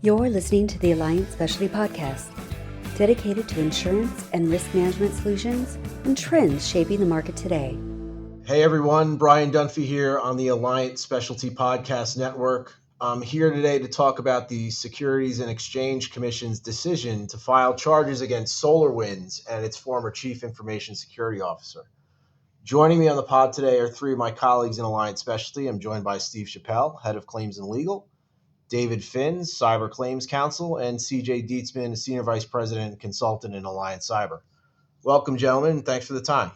You're listening to the Alliance Specialty Podcast, dedicated to insurance and risk management solutions and trends shaping the market today. Hey everyone, Brian Dunphy here on the Alliance Specialty Podcast Network. I'm here today to talk about the Securities and Exchange Commission's decision to file charges against SolarWinds and its former Chief Information Security Officer. Joining me on the pod today are three of my colleagues in Alliance Specialty. I'm joined by Steve Shappell, Head of Claims and Legal, David Finz, Cyber Claims Counsel, and CJ Dietzman, Senior Vice President and Consultant in Alliance Cyber. Welcome, gentlemen. Thanks for the time.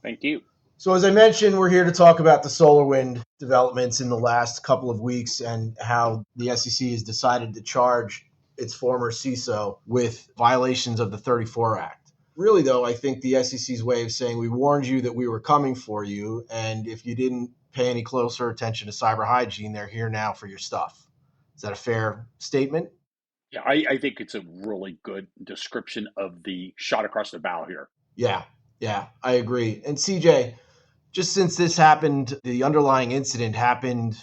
Thank you. So as I mentioned, we're here to talk about the SolarWinds developments in the last couple of weeks and how the SEC has decided to charge its former CISO with violations of the 34 Act. Really, though, I think the SEC's way of saying we warned you that we were coming for you, and if you didn't pay any closer attention to cyber hygiene, they're here now for your stuff. Is that a fair statement? Yeah, I think it's a really good description of the shot across the bow here. Yeah, I agree. And CJ, just since this happened, the underlying incident happened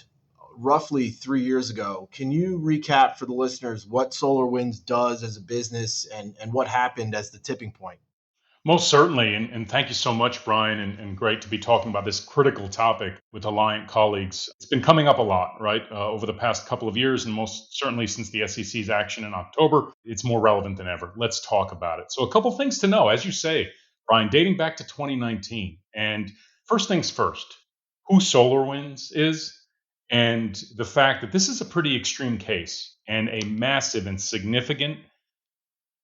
roughly 3 years ago. Can you recap for the listeners what SolarWinds does as a business and what happened as the tipping point? Most certainly, and thank you so much, Brian, and great to be talking about this critical topic with Alliant colleagues. It's been coming up a lot, right, over the past couple of years, and most certainly since the SEC's action in October, it's more relevant than ever. Let's talk about it. So a couple things to know, as you say, Brian, dating back to 2019, and first things first, who SolarWinds is, and the fact that this is a pretty extreme case and a massive and significant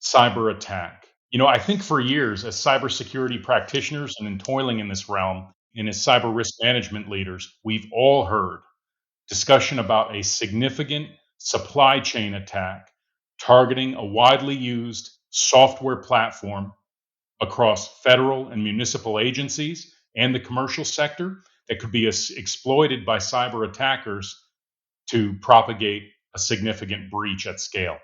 cyber attack. You know, I think for years as cybersecurity practitioners and in toiling in this realm and as cyber risk management leaders, we've all heard discussion about a significant supply chain attack targeting a widely used software platform across federal and municipal agencies and the commercial sector that could be exploited by cyber attackers to propagate a significant breach at scale.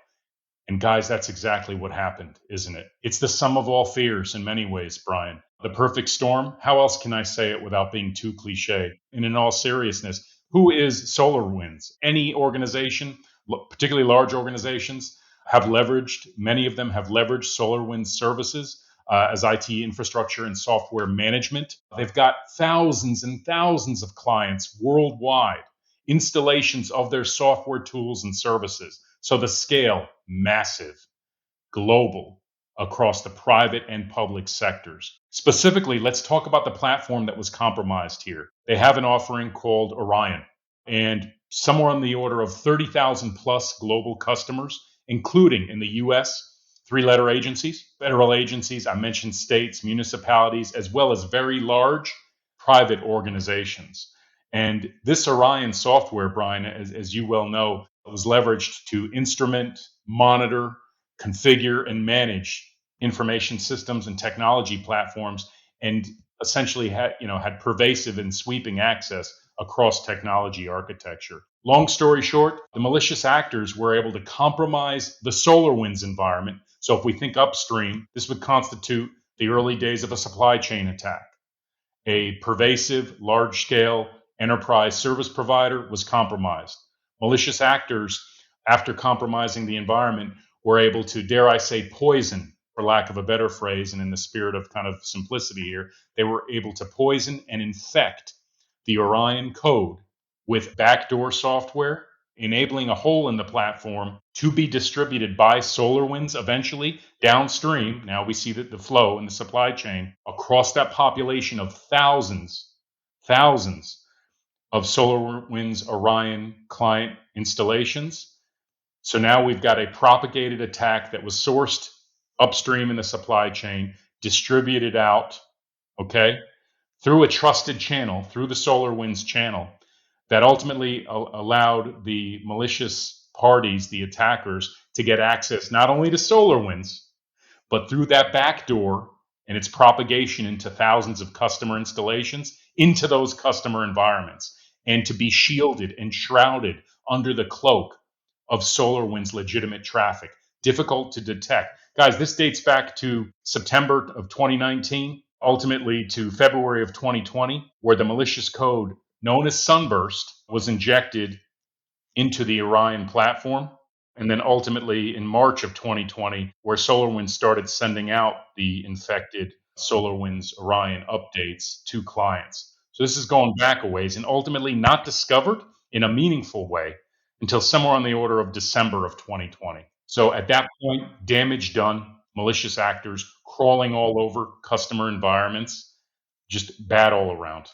And guys, that's exactly what happened, isn't it? It's the sum of all fears in many ways, Brian. The perfect storm. How else can I say it without being too cliche? And in all seriousness, who is SolarWinds? Any organization, particularly large organizations, have leveraged, many of them have leveraged SolarWinds services as IT infrastructure and software management. They've got thousands and thousands of clients worldwide, installations of their software tools and services. So the scale, massive, global, across the private and public sectors. Specifically, let's talk about the platform that was compromised here. They have an offering called Orion, and somewhere on the order of 30,000 plus global customers, including in the US, three-letter agencies, federal agencies, I mentioned states, municipalities, as well as very large private organizations. And this Orion software, Brian, as you well know, was leveraged to instrument, monitor, configure, and manage information systems and technology platforms, and essentially had pervasive and sweeping access across technology architecture. Long story short, the malicious actors were able to compromise the SolarWinds environment. So if we think upstream, this would constitute the early days of a supply chain attack. A pervasive, large-scale enterprise service provider was compromised. Malicious actors, after compromising the environment, were able to, dare I say, poison, for lack of a better phrase, and in the spirit of kind of simplicity here, they were able to poison and infect the Orion code with backdoor software, enabling a hole in the platform to be distributed by SolarWinds eventually downstream. Now we see that the flow in the supply chain across that population of thousands of SolarWinds Orion client installations. So now we've got a propagated attack that was sourced upstream in the supply chain, distributed out, through a trusted channel, through the SolarWinds channel, that ultimately allowed the malicious parties, the attackers, to get access not only to SolarWinds, but through that backdoor and its propagation into thousands of customer installations, into those customer environments, and to be shielded and shrouded under the cloak of SolarWinds legitimate traffic. Difficult to detect. Guys, this dates back to September of 2019, ultimately to February of 2020, where the malicious code known as Sunburst was injected into the Orion platform. And then ultimately in March of 2020, where SolarWinds started sending out the infected SolarWinds Orion updates to clients. So this is going back a ways and ultimately not discovered in a meaningful way until somewhere on the order of December of 2020. So at that point, damage done, malicious actors crawling all over customer environments, just bad all around.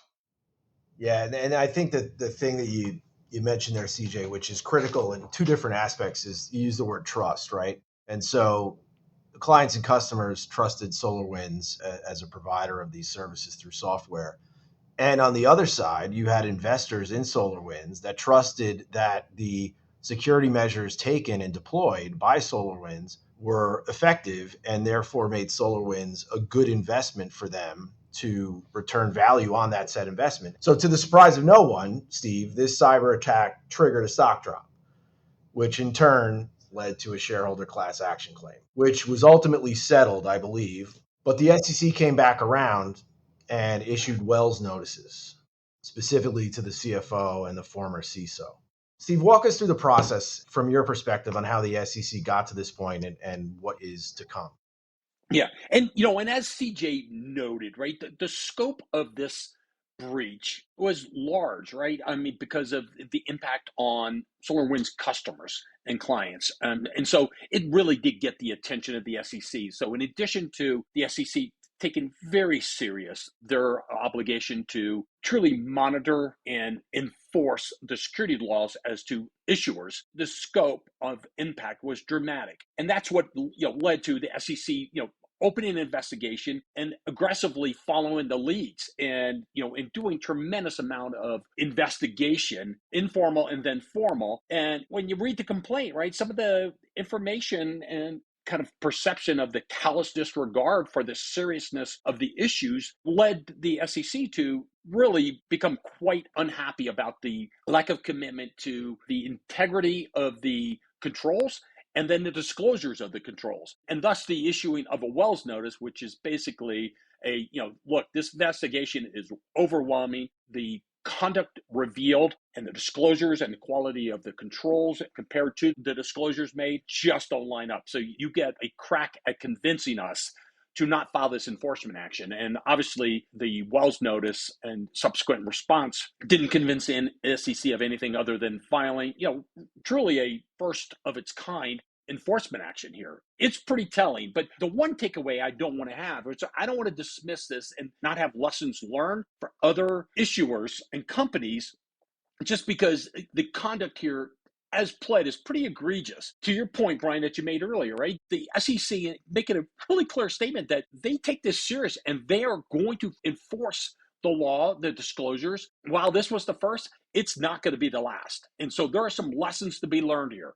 Yeah, and I think that the thing that you mentioned there, CJ, which is critical in two different aspects, is you use the word trust, right? And so the clients and customers trusted SolarWinds as a provider of these services through software. And on the other side, you had investors in SolarWinds that trusted that the security measures taken and deployed by SolarWinds were effective and therefore made SolarWinds a good investment for them to return value on that said investment. So to the surprise of no one, Steve, this cyber attack triggered a stock drop, which in turn led to a shareholder class action claim, which was ultimately settled, I believe. But the SEC came back around and issued Wells notices, specifically to the CFO and the former CISO. Steve, walk us through the process from your perspective on how the SEC got to this point and what is to come. Yeah. And as CJ noted, right, the scope of this breach was large, right? I mean, because of the impact on SolarWinds customers and clients. And so it really did get the attention of the SEC. So in addition to the SEC taking very serious their obligation to truly monitor and enforce the security laws as to issuers, the scope of impact was dramatic. And that's what led to the SEC opening an investigation and aggressively following the leads and doing tremendous amount of investigation, informal and then formal. And when you read the complaint, right, some of the information and kind of perception of the callous disregard for the seriousness of the issues led the SEC to really become quite unhappy about the lack of commitment to the integrity of the controls and then the disclosures of the controls, and thus the issuing of a Wells notice, which is basically look, this investigation is overwhelming. The conduct revealed and the disclosures and the quality of the controls compared to the disclosures made just don't line up. So you get a crack at convincing us to not file this enforcement action. And obviously the Wells notice and subsequent response didn't convince the SEC of anything other than filing, truly a first of its kind enforcement action here. It's pretty telling, but the one takeaway I don't want to have is I don't want to dismiss this and not have lessons learned for other issuers and companies just because the conduct here as pled is pretty egregious. To your point, Brian, that you made earlier, right? The SEC making a really clear statement that they take this serious and they are going to enforce the law, the disclosures. While this was the first, it's not going to be the last. And so there are some lessons to be learned here.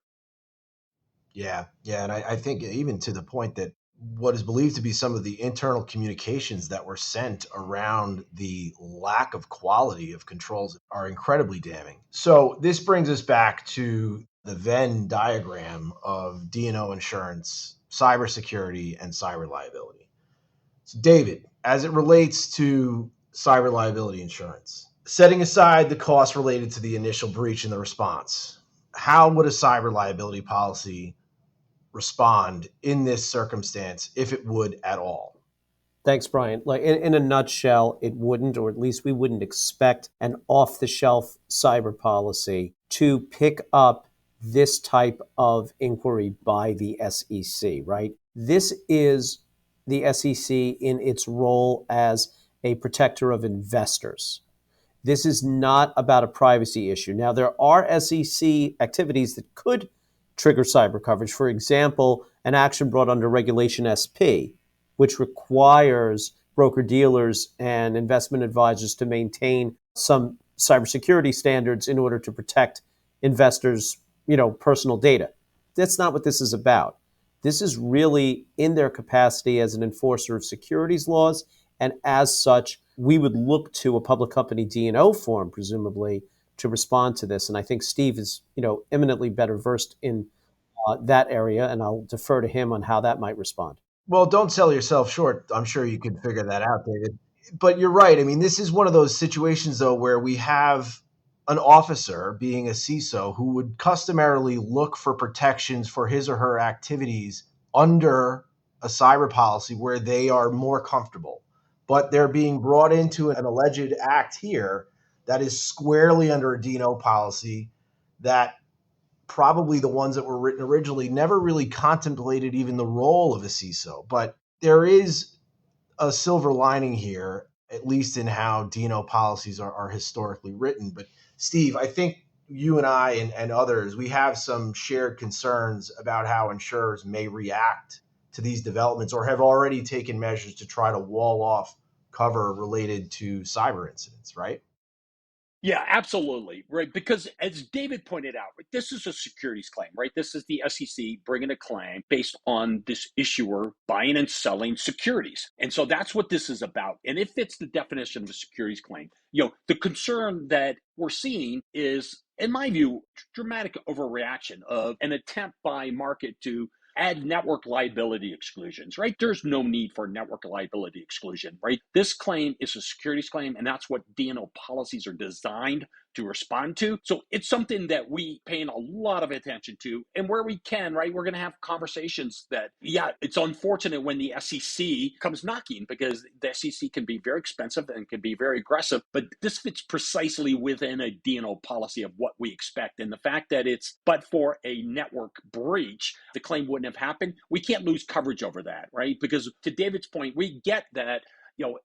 Yeah. And I think even to the point that what is believed to be some of the internal communications that were sent around the lack of quality of controls are incredibly damning. So this brings us back to the Venn diagram of D&O insurance, cybersecurity, and cyber liability. So David, as it relates to cyber liability insurance, setting aside the costs related to the initial breach and the response, how would a cyber liability policy respond in this circumstance, if it would at all? Thanks, Brian. Like in a nutshell, it wouldn't, or at least we wouldn't expect an off-the-shelf cyber policy to pick up this type of inquiry by the SEC, right? This is the SEC in its role as a protector of investors. This is not about a privacy issue. Now, there are SEC activities that could trigger cyber coverage. For example, an action brought under Regulation SP, which requires broker-dealers and investment advisors to maintain some cybersecurity standards in order to protect investors' personal data. That's not what this is about. This is really in their capacity as an enforcer of securities laws, and as such, we would look to a public company D&O form, presumably, to respond to this. And I think Steve is, eminently better versed in that area, and I'll defer to him on how that might respond. Well, don't sell yourself short. I'm sure you can figure that out, David. But you're right. I mean, this is one of those situations, though, where we have an officer, being a CISO, who would customarily look for protections for his or her activities under a cyber policy where they are more comfortable. But they're being brought into an alleged act here that is squarely under a D&O policy that probably the ones that were written originally never really contemplated even the role of a CISO. But there is a silver lining here, at least in how D&O policies are historically written. But Steve, I think you and I and others, we have some shared concerns about how insurers may react to these developments or have already taken measures to try to wall off cover related to cyber incidents, right? Yeah, absolutely. Right. Because as David pointed out, right, this is a securities claim, right? This is the SEC bringing a claim based on this issuer buying and selling securities. And so that's what this is about. And it fits the definition of a securities claim. The concern that we're seeing is, in my view, dramatic overreaction of an attempt by market to add network liability exclusions, right? There's no need for network liability exclusion, right? This claim is a securities claim, and that's what D&O policies are designed to respond to. So it's something that we paying a lot of attention to, and where we can, right, we're going to have conversations that, yeah, it's unfortunate when the SEC comes knocking, because the SEC can be very expensive and can be very aggressive, but this fits precisely within a D&O policy of what we expect. And the fact that it's but for a network breach, the claim wouldn't have happened. We can't lose coverage over that, right? Because to David's point, we get that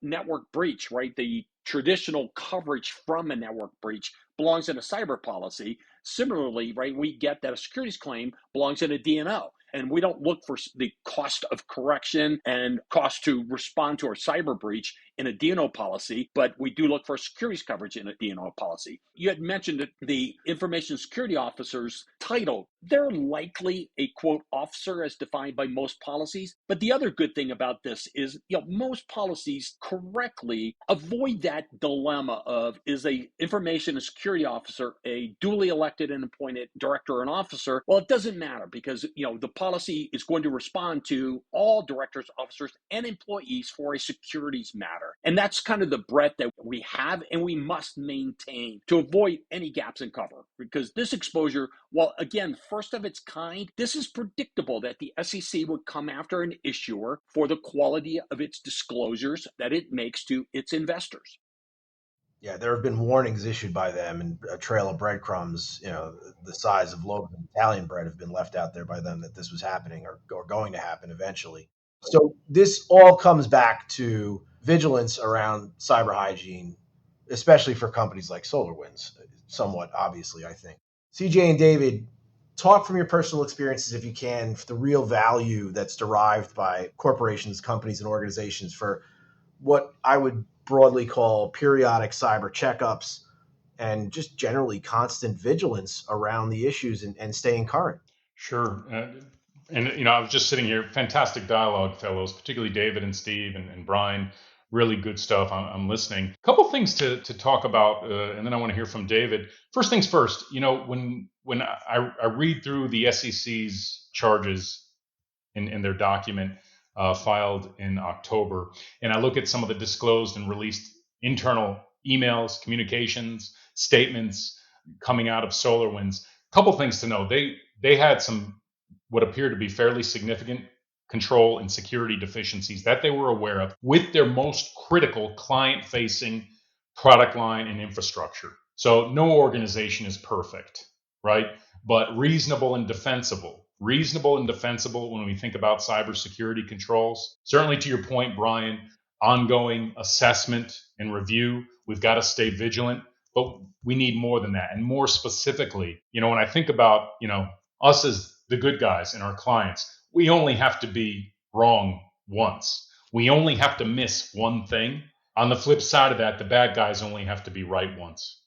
network breach, right? The traditional coverage from a network breach belongs in a cyber policy. Similarly, right, we get that a securities claim belongs in a D&O. And we don't look for the cost of correction and cost to respond to a cyber breach in a D&O policy, but we do look for securities coverage in a D&O policy. You had mentioned that the information security officer's title, they're likely a quote officer as defined by most policies. But the other good thing about this is, most policies correctly avoid that dilemma of, is a information and security officer a duly elected and appointed director or an officer? Well, it doesn't matter, because the policy is going to respond to all directors, officers, and employees for a securities matter. And that's kind of the breadth that we have and we must maintain to avoid any gaps in cover. Because this exposure, while again, first of its kind, this is predictable that the SEC would come after an issuer for the quality of its disclosures that it makes to its investors. Yeah, there have been warnings issued by them, and a trail of breadcrumbs, the size of loaves of Italian bread, have been left out there by them that this was happening or going to happen eventually. So this all comes back to vigilance around cyber hygiene, especially for companies like SolarWinds, somewhat obviously, I think. CJ and David, talk from your personal experiences, if you can, the real value that's derived by corporations, companies, and organizations for what I would broadly call periodic cyber checkups and just generally constant vigilance around the issues and staying current. Sure. And I was just sitting here, fantastic dialogue, fellows, particularly David and Steve and Brian. Really good stuff. I'm listening. A couple things to talk about, and then I want to hear from David. First things first, when I read through the SEC's charges in their document filed in October, and I look at some of the disclosed and released internal emails, communications, statements coming out of SolarWinds, a couple things to know. They had some what appeared to be fairly significant control and security deficiencies that they were aware of with their most critical client-facing product line and infrastructure. So no organization is perfect, right? But reasonable and defensible. Reasonable and defensible when we think about cybersecurity controls. Certainly to your point, Brian, ongoing assessment and review. We've got to stay vigilant, but we need more than that. And more specifically, when I think about, us as the good guys and our clients, we only have to be wrong once. We only have to miss one thing. On the flip side of that, the bad guys only have to be right once.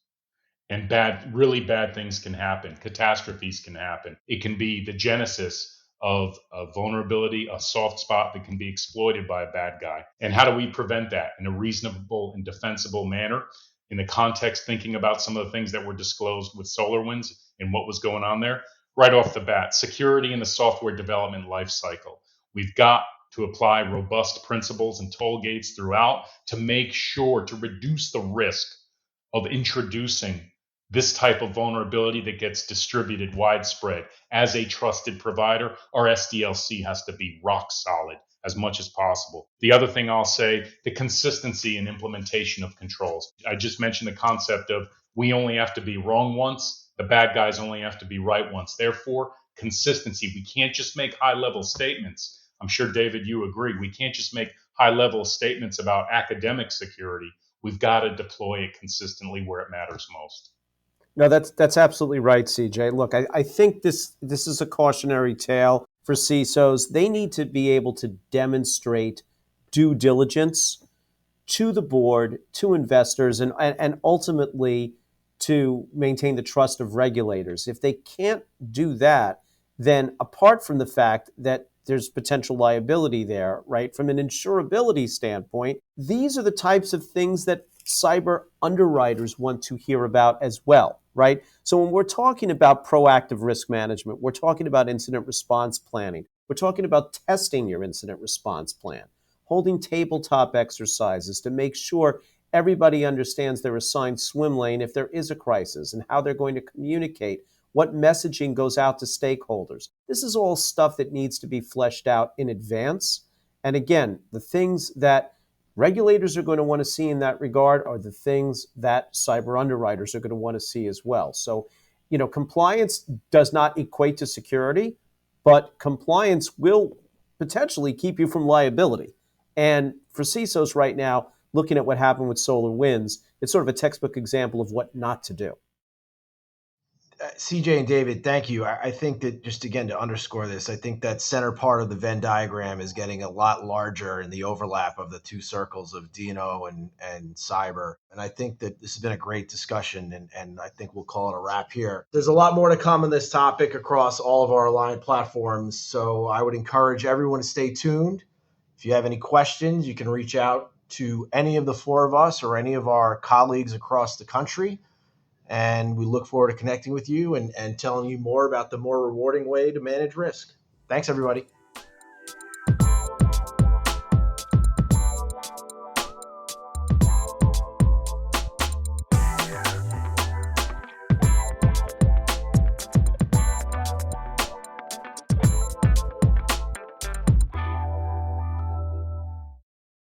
And really bad things can happen. Catastrophes can happen. It can be the genesis of a vulnerability, a soft spot that can be exploited by a bad guy. And how do we prevent that in a reasonable and defensible manner? In the context, thinking about some of the things that were disclosed with SolarWinds and what was going on there, right off the bat, security in the software development lifecycle. We've got to apply robust principles and toll gates throughout to make sure to reduce the risk of introducing this type of vulnerability that gets distributed widespread as a trusted provider, our SDLC has to be rock solid as much as possible. The other thing I'll say, the consistency in implementation of controls. I just mentioned the concept of we only have to be wrong once, the bad guys only have to be right once. Therefore, consistency. We can't just make high-level statements. I'm sure, David, you agree. We can't just make high-level statements about academic security. We've got to deploy it consistently where it matters most. No, that's absolutely right, CJ. Look, I think this is a cautionary tale for CISOs. They need to be able to demonstrate due diligence to the board, to investors, and ultimately to maintain the trust of regulators. If they can't do that, then apart from the fact that there's potential liability there, right, from an insurability standpoint, these are the types of things that cyber underwriters want to hear about as well, right? So when we're talking about proactive risk management, we're talking about incident response planning, we're talking about testing your incident response plan, holding tabletop exercises to make sure everybody understands their assigned swim lane if there is a crisis and how they're going to communicate, what messaging goes out to stakeholders. This is all stuff that needs to be fleshed out in advance. And again, the things that regulators are going to want to see in that regard are the things that cyber underwriters are going to want to see as well. So, compliance does not equate to security, but compliance will potentially keep you from liability. And for CISOs right now, looking at what happened with SolarWinds, it's sort of a textbook example of what not to do. CJ and David, thank you. I think that just again to underscore this, I think that center part of the Venn diagram is getting a lot larger in the overlap of the two circles of D&O and cyber. And I think that this has been a great discussion, and I think we'll call it a wrap here. There's a lot more to come on this topic across all of our Alliant platforms, so I would encourage everyone to stay tuned. If you have any questions, you can reach out to any of the four of us or any of our colleagues across the country. And we look forward to connecting with you and telling you more about the more rewarding way to manage risk. Thanks, everybody.